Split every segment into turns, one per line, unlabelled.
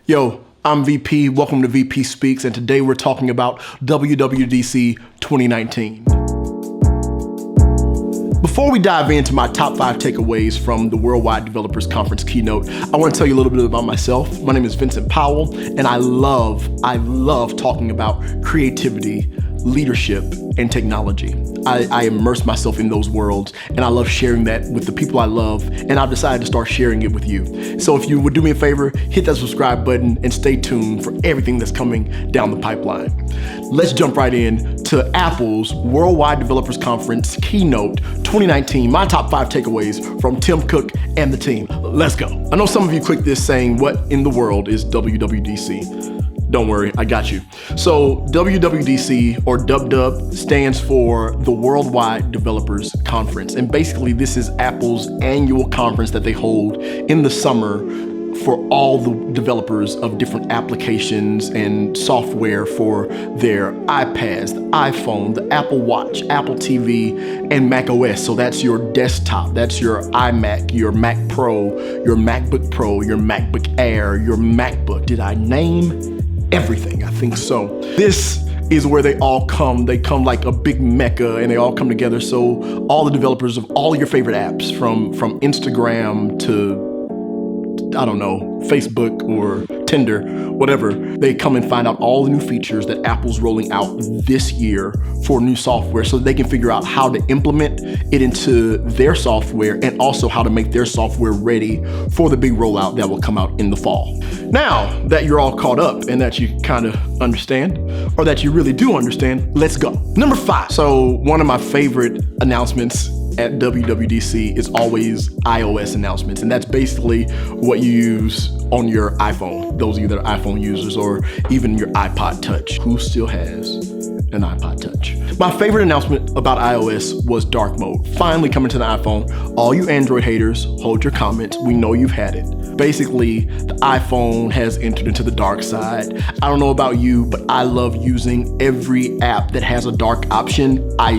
Yo, I'm VP, welcome to VP Speaks, and today we're talking about WWDC 2019. Before we dive into my top 5 takeaways from the Worldwide Developers Conference keynote, I want to tell you a little bit about myself. My name is Vincent Powell, and I love talking about creativity, leadership, and technology. I immerse myself in those worlds, and I love sharing that with the people I love, and I've decided to start sharing it with you. So if you would do me a favor, hit that subscribe button and stay tuned for everything that's coming down the pipeline. Let's jump right in to Apple's Worldwide Developers Conference keynote 2019, my top 5 takeaways from Tim Cook and the team. Let's go. I know some of you clicked this saying, what in the world is WWDC? Don't worry, I got you. So WWDC, or DubDub, stands for the Worldwide Developers Conference. And basically this is Apple's annual conference that they hold in the summer for all the developers of different applications and software for their iPads, the iPhone, the Apple Watch, Apple TV, and macOS. So that's your desktop, that's your iMac, your Mac Pro, your MacBook Pro, your MacBook Air, your MacBook. Did I name everything? I think so. This is where they all come. They come like a big mecca, and they all come together. So all the developers of all your favorite apps, from Instagram to, I don't know, Facebook or Tinder, whatever, they come and find out all the new features that Apple's rolling out this year for new software, so they can figure out how to implement it into their software and also how to make their software ready for the big rollout that will come out in the fall. Now that you're all caught up and that you kind of understand, or that you really do understand, let's go. Number 5. So one of my favorite announcements at WWDC is always iOS announcements, and that's basically what you use on your iPhone, those of you that are iPhone users, or even your iPod Touch. Who still has an iPod Touch? My favorite announcement about iOS was dark mode, finally coming to the iPhone. All you Android haters, hold your comments. We know you've had it. Basically, the iPhone has entered into the dark side. I don't know about you, but I love using every app that has a dark option. I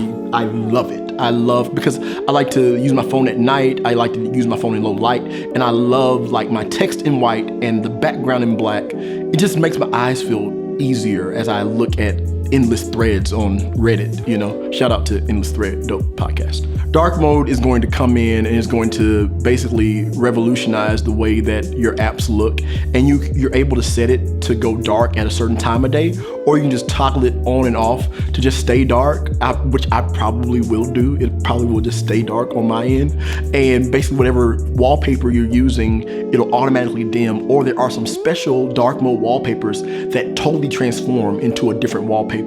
love it. I love, because I like to use my phone at night. I like to use my phone in low light, and I love like my text in white and the background in black. It just makes my eyes feel easier as I look at endless threads on Reddit, you know. Shout out to Endless Thread, dope podcast. Dark mode is going to come in and is going to basically revolutionize the way that your apps look, and you're able to set it to go dark at a certain time of day, or you can just toggle it on and off to just stay dark, which I probably will do. It probably will just stay dark on my end, and basically whatever wallpaper you're using, it'll automatically dim, or there are some special dark mode wallpapers that totally transform into a different wallpaper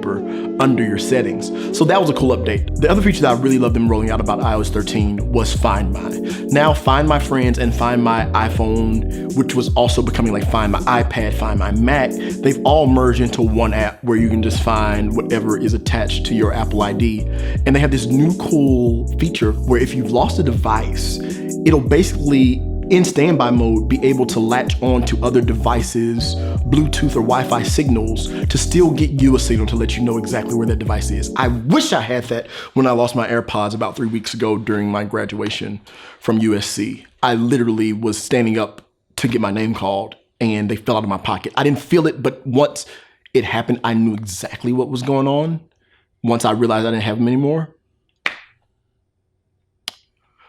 under your settings. So that was a cool update. The other feature that I really loved them rolling out about iOS 13 was Find My. Now Find My Friends and Find My iPhone, which was also becoming like Find My iPad, Find My Mac, they've all merged into one app where you can just find whatever is attached to your Apple ID. And they have this new cool feature where if you've lost a device, it'll basically in standby mode be able to latch on to other devices, Bluetooth or Wi-Fi signals, to still get you a signal to let you know exactly where that device is. I wish I had that when I lost my AirPods about 3 weeks ago during my graduation from USC. I literally was standing up to get my name called and they fell out of my pocket. I didn't feel it, but once it happened, I knew exactly what was going on. Once I realized I didn't have them anymore.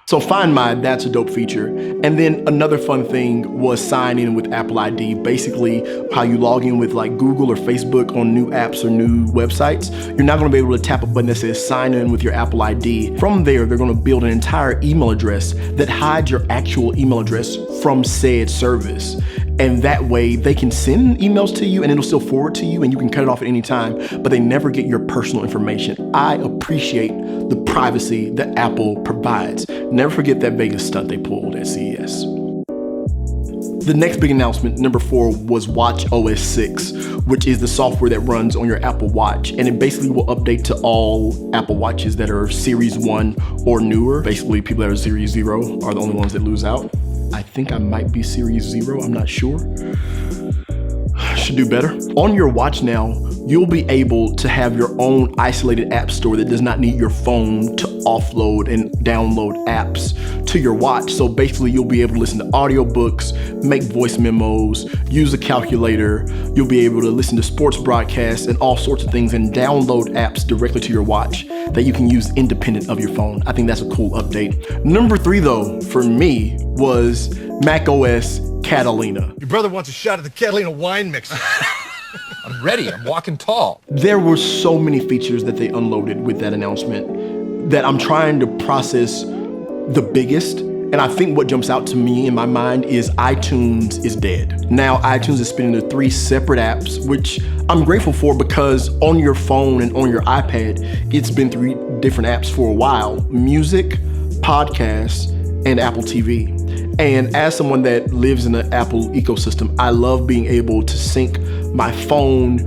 So Find My, that's a dope feature. And then another fun thing was sign in with Apple ID. Basically how you log in with like Google or Facebook on new apps or new websites. You're not gonna be able to tap a button that says sign in with your Apple ID. From there, they're gonna build an entire email address that hides your actual email address from said service. And that way they can send emails to you and it'll still forward to you and you can cut it off at any time, but they never get your personal information. I appreciate the privacy that Apple provides. Never forget that Vegas stunt they pulled at CES. The next big announcement, number 4, was WatchOS 6, which is the software that runs on your Apple Watch. And it basically will update to all Apple Watches that are Series 1 or newer. Basically, people that are Series 0 are the only ones that lose out. I think I might be Series 0, I'm not sure. Should do better. On your watch now, you'll be able to have your own isolated app store that does not need your phone to offload and download apps to your watch. So basically you'll be able to listen to audiobooks, make voice memos, use a calculator. You'll be able to listen to sports broadcasts and all sorts of things and download apps directly to your watch that you can use independent of your phone. I think that's a cool update. Number 3 though, for me, was macOS Catalina.
Your brother wants a shot at the Catalina wine mixer.
I'm ready, I'm walking tall.
There were so many features that they unloaded with that announcement that I'm trying to process the biggest. And I think what jumps out to me in my mind is iTunes is dead. Now iTunes is split into 3 separate apps, which I'm grateful for because on your phone and on your iPad, it's been 3 different apps for a while: music, podcasts, and Apple TV. And as someone that lives in the Apple ecosystem, I love being able to sync my phone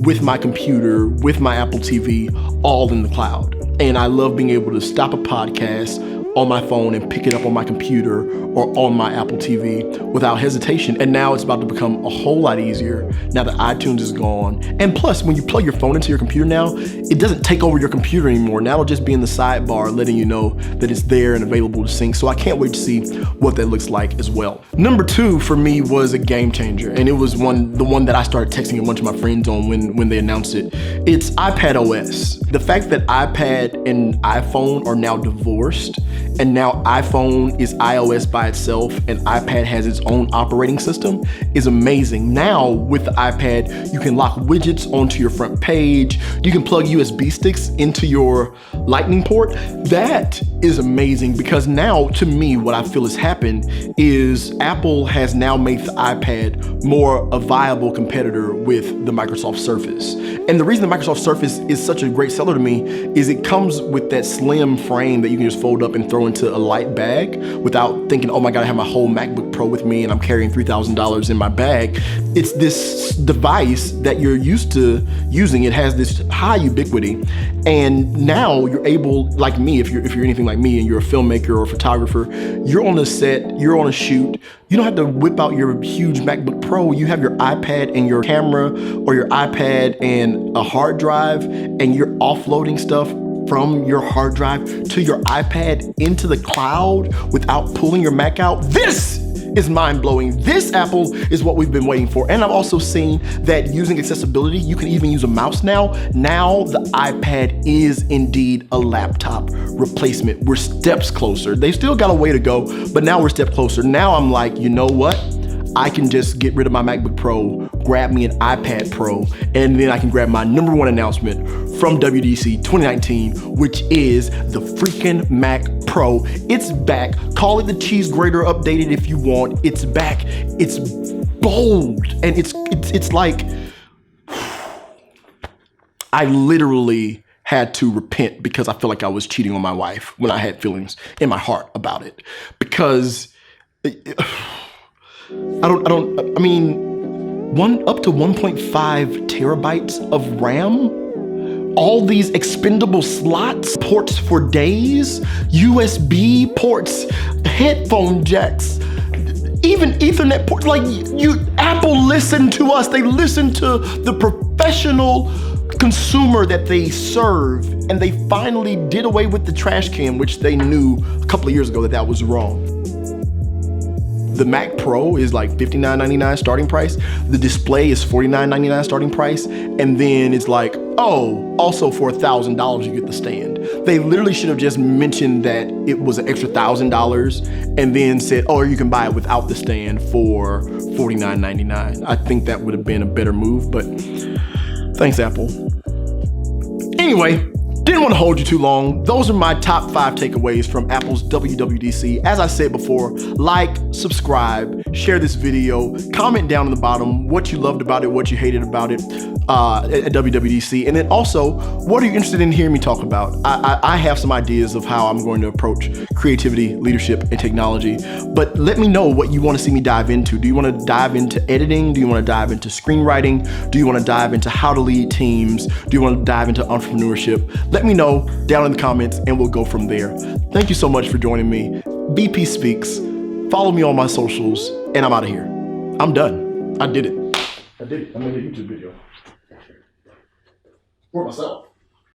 with my computer, with my Apple TV, all in the cloud. And I love being able to stop a podcast on my phone and pick it up on my computer or on my Apple TV without hesitation. And now it's about to become a whole lot easier now that iTunes is gone. And plus, when you plug your phone into your computer now, it doesn't take over your computer anymore. Now it'll just be in the sidebar letting you know that it's there and available to sync. So I can't wait to see what that looks like as well. Number 2 for me was a game changer, and it was the one that I started texting a bunch of my friends on when they announced it. It's ipadOS. The fact that iPad and iPhone are now divorced, and now iPhone is iOS by itself and iPad has its own operating system is amazing. Now with the iPad, you can lock widgets onto your front page. You can plug USB sticks into your Lightning port. That is amazing because now, to me, what I feel has happened is Apple has now made the iPad more a viable competitor with the Microsoft Surface. And the reason the Microsoft Surface is such a great seller to me is it comes with that slim frame that you can just fold up and throw into a light bag without thinking, oh my God, I have my whole MacBook Pro with me and I'm carrying $3,000 in my bag. It's this device that you're used to using. It has this high ubiquity. And now you're able, like me, if you're anything like me and you're a filmmaker or a photographer, you're on a set, you're on a shoot, you don't have to whip out your huge MacBook Pro. You have your iPad and your camera or your iPad and a hard drive, and you're offloading stuff from your hard drive to your iPad into the cloud without pulling your Mac out. This is mind-blowing. This, Apple, is what we've been waiting for. And I've also seen that using accessibility, you can even use a mouse now. Now the iPad is indeed a laptop replacement. We're steps closer. They still got a way to go, but now we're a step closer. Now I'm like, you know what? I can just get rid of my MacBook Pro, grab me an iPad Pro, and then I can grab my number 1 announcement from WWDC 2019, which is the freaking Mac Pro. It's back. Call it the cheese grater updated if you want. It's back. It's bold, and it's like, I literally had to repent because I feel like I was cheating on my wife when I had feelings in my heart about it. Because I mean, up to 1.5 terabytes of RAM, all these expendable slots, ports for days, USB ports, headphone jacks, even Ethernet ports. Like, Apple listened to us. They listened to the professional consumer that they serve, and they finally did away with the trash can, which they knew a couple of years ago that was wrong. The Mac Pro is like $59.99 starting price. The display is $49.99 starting price. And then it's like, oh, also for $1,000 you get the stand. They literally should have just mentioned that it was an extra $1,000 and then said, oh, you can buy it without the stand for $49.99. I think that would have been a better move, but thanks, Apple. Anyway, didn't want to hold you too long. Those are my top 5 takeaways from Apple's WWDC. As I said before, like, subscribe, share this video, comment down in the bottom what you loved about it, what you hated about it at WWDC. And then also, what are you interested in hearing me talk about? I have some ideas of how I'm going to approach creativity, leadership, and technology. But let me know what you want to see me dive into. Do you want to dive into editing? Do you want to dive into screenwriting? Do you want to dive into how to lead teams? Do you want to dive into entrepreneurship? Let me know down in the comments and we'll go from there. Thank you so much for joining me. BP Speaks. Follow me on my socials and I'm out of here. I'm done. I did it. I made a YouTube video. for myself.